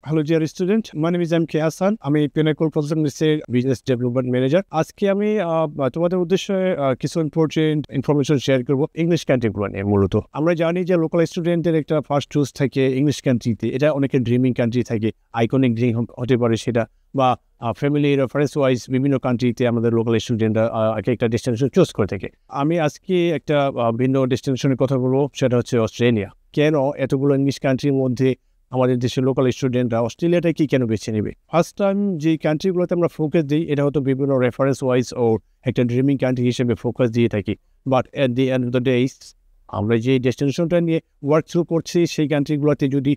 Hello dear student, my name is MK Hassan. আমি Pinnacle Consultancy business development manager. আজকে আমি তোমাদের উদ্দেশ্যে কিছু ইম্পর্টেন্ট ইনফরমেশন শেয়ার করব ইংলিশ কান্ট্রিগুলো নিয়ে। মূলত আমরা জানি যে লোকাল স্টুডেন্টের একটা ফার্স্ট চুজ থাকে ইংলিশ কান্ট্রিতে। এটা অনেকের ড্রিমিং কান্ট্রি থাকে, আইকনিক ড্রিম হতে পারে সেটা, বা ফ্যামিলি রেফারেন্স ওয়াইজ বিভিন্ন কান্ট্রিতে আমাদের লোকাল স্টুডেন্টরা একটা ডেস্টিনেশন চুজ করে থাকে। আমি আজকে একটা ভিন্ন ডেস্টিনেশনের কথা বলবো, সেটা হচ্ছে অস্ট্রেলিয়া। কেন এতগুলো ইংলিশ কান্ট্রির মধ্যে আমাদের দেশের লোকাল স্টুডেন্টরা অস্ট্রেলিয়াটাকে কেন বেছে নেবে? ফার্স্ট টাইম যে কান্ট্রিগুলোতে আমরা ফোকাস দিই, এটা হয়তো বিভিন্ন রেফারেন্স ওয়াইজ ও একটা ড্রিমিং কান্ট্রি হিসেবে ফোকাস দিয়ে থাকি। But at the end of the day আমরা যে ডেস্টিনেশনটা নিয়ে ওয়ার্ক থ্রু করছি, সেই কান্ট্রিগুলোতে যদি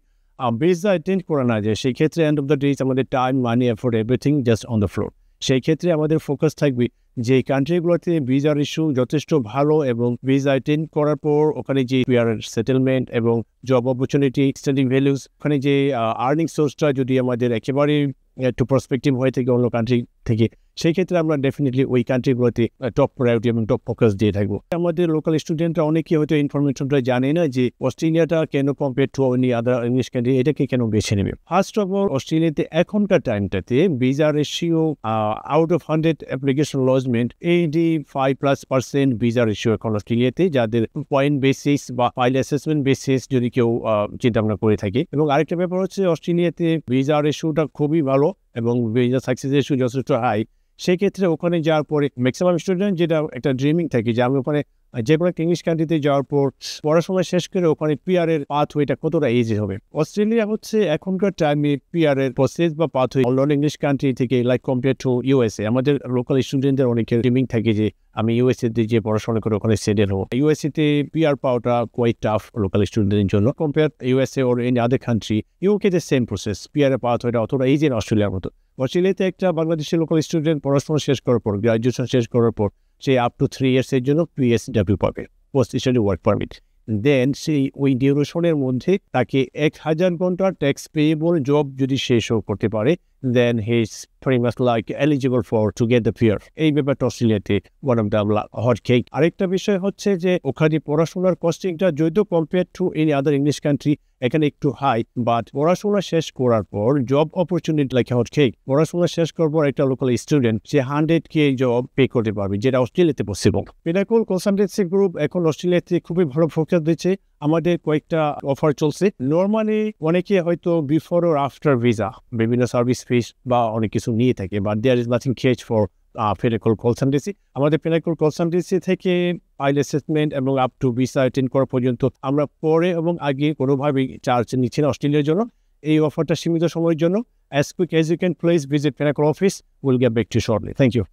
ভিসা অ্যাটেন্ড করা না যায়, সেই ক্ষেত্রে এন্ড অফ দ্য ডে আমাদের time, money, effort, everything just on the floor. সেই ক্ষেত্রে আমাদের ফোকাস থাকবে যে কান্ট্রিগুলোতে ভিসার ইস্যু যথেষ্ট ভালো, এবং ভিসা অ্যাটেন্ড করার পর ওখানে যে সেটেলমেন্ট এবং জব অপরচুনিটি, স্টাডি ভ্যালুস, ওখানে যে আর্নিং সোর্সটা যদি আমাদের একেবারে একটু পার্সপেক্টিভ হয়ে থাকে অন্য কান্ট্রি থেকে, সেই ক্ষেত্রে আমরা ডেফিনেটলি ওই কান্ট্রিগুলোতে টপ প্রায়োরিটি এবং টপ ফোকাস দিয়ে থাকবো। আমাদের লোকাল স্টুডেন্টরা অনেকেই হয়তো ইনফরমেশনটা জানে না যে অস্ট্রেলিয়াটা কেন compare to any other English country, এটাকে কেন বেছে নেবে। ফার্স্ট অফ অল, অস্ট্রেলিয়াতে এখনকার টাইমটাতে visa ratio out of 100 application lodgement 85% visa ratio এখন অস্ট্রেলিয়াতে, যাদের পয়েন্ট বেসিস বা ফাইল অ্যাসেসমেন্ট বেসিস যদি কেউ চিন্তা ভাবনা করে থাকে। এবং আরেকটা ব্যাপার হচ্ছে অস্ট্রেলিয়াতে ভিসা রেশিওটা খুবই ভালো এবং ভিসা সাকসেস রেশিও যথেষ্ট হাই। সেক্ষেত্রে ওখানে যাওয়ার পরে ম্যাক্সিমাম স্টুডেন্ট যেটা একটা ড্রিমিং থাকে যে আমি ওখানে যে কোনো একটা ইংলিশ কান্ট্রিতে যাওয়ার পর পড়াশোনা শেষ করে ওখানে পিআরের পাথওয়েটা কতটা ইজি হবে। অস্ট্রেলিয়া হচ্ছে এখনকার টাইমে পিআরের প্রসেস বা পাথওয়ে অন্য ইংলিশ কান্ট্রি থেকে লাইক কম্পেয়ার টু ইউএসএ। আমাদের লোকাল স্টুডেন্টদের অনেকের ড্রিমিং থাকে যে আমি ইউএসএতে যে পড়াশোনা করে ওখানে সেটেল হবো। ইউএসএতে পিআর পাওয়াটা কোয়াইট টাফ লোকাল স্টুডেন্টের জন্য কম্পেয়ার ইউএসএ ওর এনি আদার কান্ট্রি। ইউকেতে সেম প্রসেস, পিআরের পাথওয়েটা অতটা ইজি না অস্ট্রেলিয়ার মতো। অস্ট্রেলিয়াতে একটা বাংলাদেশের লোকাল স্টুডেন্ট পড়াশোনা শেষ করার পর, গ্রাজুয়েশন শেষ করার পর, সে আপ টু 3 ইয়ার্সের জন্য পিএসডব্লিউ পাবে, পোস্ট স্টাডি ওয়ার্ক পারমিট। দেন সেই ওই ডিউরেশনের মধ্যে তাকে 1000 ঘন্টা ট্যাক্স পেয়েবল জব যদি সে শো করতে পারে, then he is pretty much like eligible for to get the PR. এই ব্যাপারটা অস্ট্রেলিয়াতে one of the hot cake. আরেকটা বিষয় হচ্ছে যে ওখানে পড়াশোনার কস্টিংটা যদিও compare to any other English country এখানে একটু হাই, বাট পড়াশোনা শেষ করার পর job opportunity like hot cake. পড়াশোনা শেষ করার পর একটা লোকাল স্টুডেন্ট সে 100K জব পে করতে পারবে, যেটা অস্ট্রেলিয়াতে পসিবল। পিনাকল কনসালটেন্সি গ্রুপ এখন অস্ট্রেলিয়াতে খুবই ভালো ফোকাস দিচ্ছে। আমাদের কয়েকটা অফার চলছে। নর্মালি অনেকে হয়তো বিফোর ওর আফটার ভিসা বিভিন্ন সার্ভিস ফিস বা অনেক কিছু নিয়ে থাকে, but there is nothing charge for Pinnacle consultancy. আমাদের পিনাকল কনসালটেন্সি থেকে ফাইল অ্যাসেসমেন্ট এবং আপ টু ভিসা অ্যাটেন্ড করা পর্যন্ত আমরা পরে এবং আগে কোনোভাবেই চার্জ নিচ্ছি না অস্ট্রেলিয়ার জন্য। এই অফারটা সীমিত সময়ের জন্য। As quick as you can, please visit Pinnacle office. We'll get back to you shortly. Thank you.